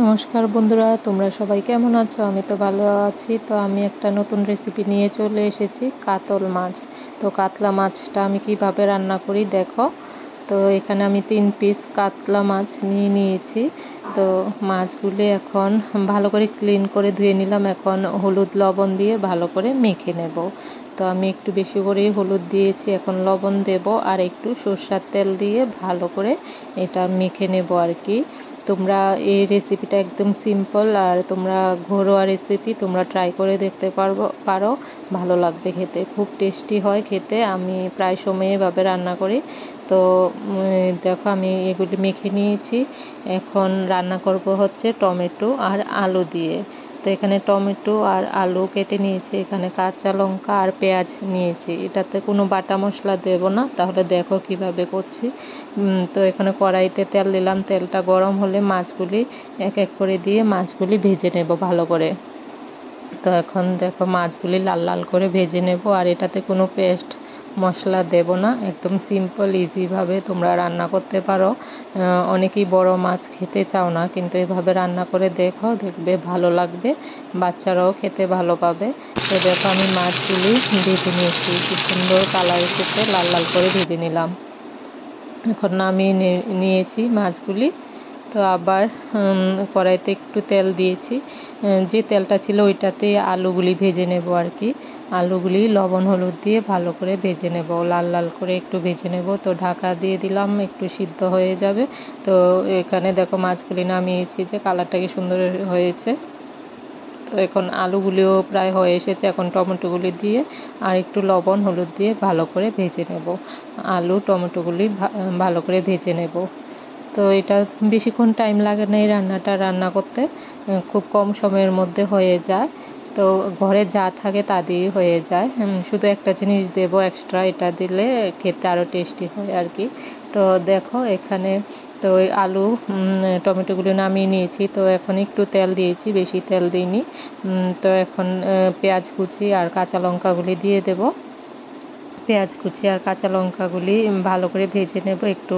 নমস্কার বন্ধুরা, তোমরা সবাই কেমন আছো? আমি তো ভালো আছি। তো আমি একটা নতুন রেসিপি নিয়ে চলে এসেছি, কাতল মাছ। তো কাতলা মাছটা আমি কিভাবে রান্না করি দেখো। তো এখানে আমি 3 পিস কাতলা মাছ নিয়ে নিয়েছি। তো মাছগুলি এখন ভালো করে ক্লিন করে ধুয়ে নিলাম। এখন হলুদ লবণ দিয়ে ভালো করে মেখে নেব। তো আমি একটু বেশি করেই হলুদ দিয়েছি, এখন লবণ দেব আর একটু সরষের তেল দিয়ে ভালো করে এটা মেখে নেব আর কি। তোমরা এই রেসিপিটা একদম সিম্পল আর তোমরা ঘরোয়া রেসিপি, তোমরা ট্রাই করে দেখতে পারো, ভালো লাগবে খেতে, খুব টেস্টি হয় খেতে। আমি প্রায় সময় এভাবে রান্না করি। তো দেখো আমি এগুলি মেখে নিয়েছি। এখন রান্না করব হচ্ছে টমেটো আর আলু দিয়ে। তো এখানে টমেটো আর আলু কেটে নিয়েছি, এখানে কাঁচা লঙ্কা আর পেঁয়াজ নিয়েছি। এটাতে কোনো বাটা মশলা দেব না, তাহলে দেখো কিভাবে করছি। তো এখানে কড়াইতে তেল দিলাম, তেলটা গরম হলে মাছগুলি এক এক করে দিয়ে মাছগুলি ভেজে নেব ভালো করে। তো এখন দেখো মাছগুলি লাল লাল করে ভেজে নেব, আর এটাতে কোনো পেস্ট মশলা দেব না, একদম সিম্পল ইজিভাবে তোমরা রান্না করতে পারো। অনেকেই বড় মাছ খেতে চাও না, কিন্তু এভাবে রান্না করে দেখো, দেখবে ভালো লাগবে, বাচ্চারাও খেতে ভালো পাবে। তো দেখো আমি মাছগুলি ভেজে নিয়েছি, কি সুন্দর কালার এসেছে, লাল লাল করে ভেজে নিলাম। এখন নামিয়ে নিয়েছি মাছগুলি। তো আবার কড়াইতে একটু তেল দিয়েছি, যে তেলটা ছিল ওইটাতে আলুগুলি ভেজে নেব আর কি। আলুগুলি লবণ হলুদ দিয়ে ভালো করে ভেজে নেব, লাল লাল করে একটু ভেজে নেব। তো ঢাকা দিয়ে দিলাম, একটু সিদ্ধ হয়ে যাবে। তো এখানে দেখো মাছগুলি নামিয়েছি, যে কালারটা কি সুন্দর হয়েছে। তো এখন আলুগুলিও প্রায় হয়ে এসেছে, এখন টমেটোগুলি দিয়ে আর একটু লবণ হলুদ দিয়ে ভালো করে ভেজে নেব। আলু টমেটোগুলি ভালো করে ভেজে নেব। তো এটা বেশিক্ষণ টাইম লাগে না এই রান্নাটা রান্না করতে, খুব কম সময়ের মধ্যে হয়ে যায়। তো ঘরে যা থাকে তা দিয়েই হয়ে যায়। শুধু একটা জিনিস দেব এক্সট্রা, এটা দিলে খেতে আরও টেস্টি হয় আর কি। তো দেখো এখানে তো ওই আলু টমেটোগুলো নামিয়ে নিয়েছি। তো এখন একটু তেল দিয়েছি, বেশি তেল দিইনি। তো এখন পেঁয়াজ কুচি আর কাঁচা লঙ্কাগুলি দিয়ে দেব। পেঁয়াজ কুচি আর কাঁচা লঙ্কাগুলি ভালো করে ভেজে নেব, একটু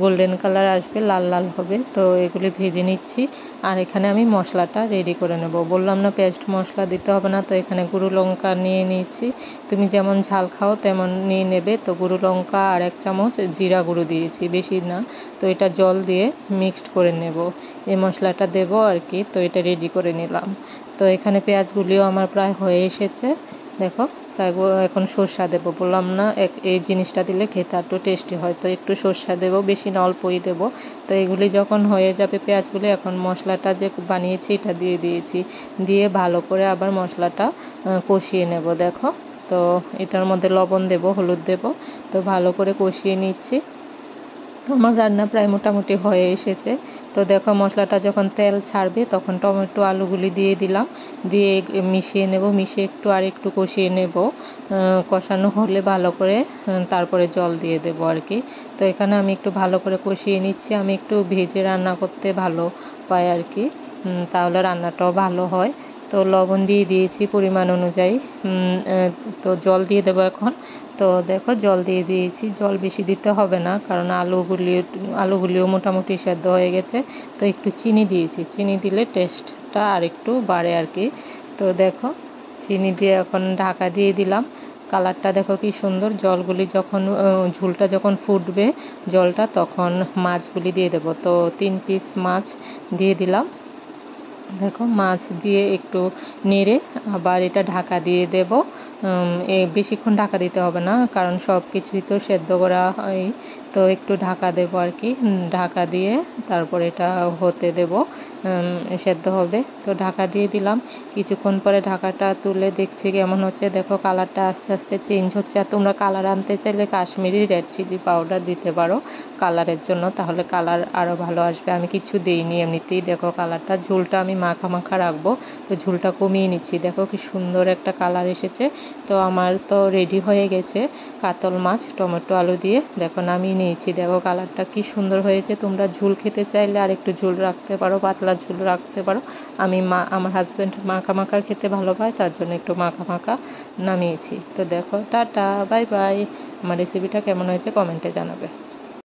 গোল্ডেন কালার আসবে, লাল লাল হবে। তো এগুলি ভেজে নিচ্ছি। আর এখানে আমি মশলাটা রেডি করে নেব, বললাম না পেস্ট মশলা দিতে হবে না। তো এখানে গুঁড়ো লঙ্কা নিয়ে নিয়েছি, তুমি যেমন ঝাল খাও তেমন নিয়ে নেবে। তো গুঁড়ো লঙ্কা আর 1 চামচ জিরা গুঁড়ো দিয়েছি, বেশি না। তো এটা জল দিয়ে মিক্সড করে নেব, এই মশলাটা দেব আর কি। তো এটা রেডি করে নিলাম। তো এখানে পেঁয়াজগুলিও আমার প্রায় হয়ে এসেছে, দেখো প্রায়। এখন সরষা দেবো, বললাম না এই জিনিসটা দিলে খেতে একটু টেস্টি হয়। তো একটু সরষা দেবো, বেশি না অল্পই দেবো। তো এগুলি যখন হয়ে যাবে পেঁয়াজগুলি, এখন মশলাটা যে বানিয়েছি এটা দিয়ে দিয়েছি, দিয়ে ভালো করে আবার মশলাটা কষিয়ে নেব দেখো। তো এটার মধ্যে লবণ দেব, হলুদ দেব। তো ভালো করে কষিয়ে নিচ্ছি। আমার রান্না প্রায় মোটামুটি হয়ে এসেছে। তো দেখো মশলাটা যখন তেল ছাড়বে তখন টমেটো আলুগুলি দিয়ে দিলাম, দিয়ে মিশিয়ে নেব, মিশিয়ে আর একটু কষিয়ে নেব। কষানো হলে ভালো করে তারপরে জল দিয়ে দেবো আর কি। তো এখানে আমি একটু ভালো করে কষিয়ে নিচ্ছি, আমি একটু ভেজে রান্না করতে ভালো পাই আর কি, তাহলে রান্নাটাও ভালো হয়। তো লবণ দিয়ে দিয়েছি পরিমাণ অনুযায়ী। তো জল দিয়ে দেবো এখন। তো দেখো জল দিয়ে দিয়েছি, জল বেশি দিতে হবে না, কারণ আলুগুলিও মোটামুটি সেদ্ধ হয়ে গেছে। তো একটু চিনি দিয়েছি, চিনি দিলে টেস্টটা আর একটু বাড়ে আর কি। তো দেখো চিনি দিয়ে এখন ঢাকা দিয়ে দিলাম। কালারটা দেখো কি সুন্দর। জলগুলি যখন ঝোলটা যখন ফুটবে জলটা, তখন মাছগুলি দিয়ে দেবো। তো 3 পিস মাছ দিয়ে দিলাম। দেখো মাছ দিয়ে একটু নেড়ে আবার এটা ঢাকা দিয়ে দেব। বেশিক্ষণ ঢাকা দিতে হবে না, কারণ সব কিছুই তো সেদ্ধ করা হয়। তো একটু ঢাকা দেবো আর কি, ঢাকা দিয়ে তারপর এটা হতে দেব, সেদ্ধ হবে। তো ঢাকা দিয়ে দিলাম। কিছুক্ষণ পরে ঢাকাটা তুলে দেখছি কেমন হচ্ছে, দেখো কালারটা আস্তে আস্তে চেঞ্জ হচ্ছে। আর তোমরা কালার আনতে চাইলে কাশ্মীরি রেড চিলি পাউডার দিতে পারো কালারের জন্য, তাহলে কালার আরও ভালো আসবে। আমি কিছু দিইনি, এমনিতেই দেখো কালারটা। ঝোলটা আমি মাখা মাখা রাখবো, তো ঝোলটা কমিয়ে নিচ্ছি। দেখো কি সুন্দর একটা কালার এসেছে। তো আমার তো রেডি হয়ে গেছে কাতল মাছ টমেটো আলু দিয়ে, দেখো নামিয়ে নিয়েছি। দেখো কালারটা কি সুন্দর হয়েছে। তোমরা ঝোল খেতে চাইলে আর একটু ঝোল রাখতে পারো, পাতলা ঝোল রাখতে পারো। আমার হাজব্যান্ড মাখা মাখা খেতে ভালো পায়, তার জন্য একটু মাখা মাখা নামিয়েছি। তো দেখো টাটা বাই বাই। আমার রেসিপিটা কেমন হয়েছে কমেন্টে জানাবে।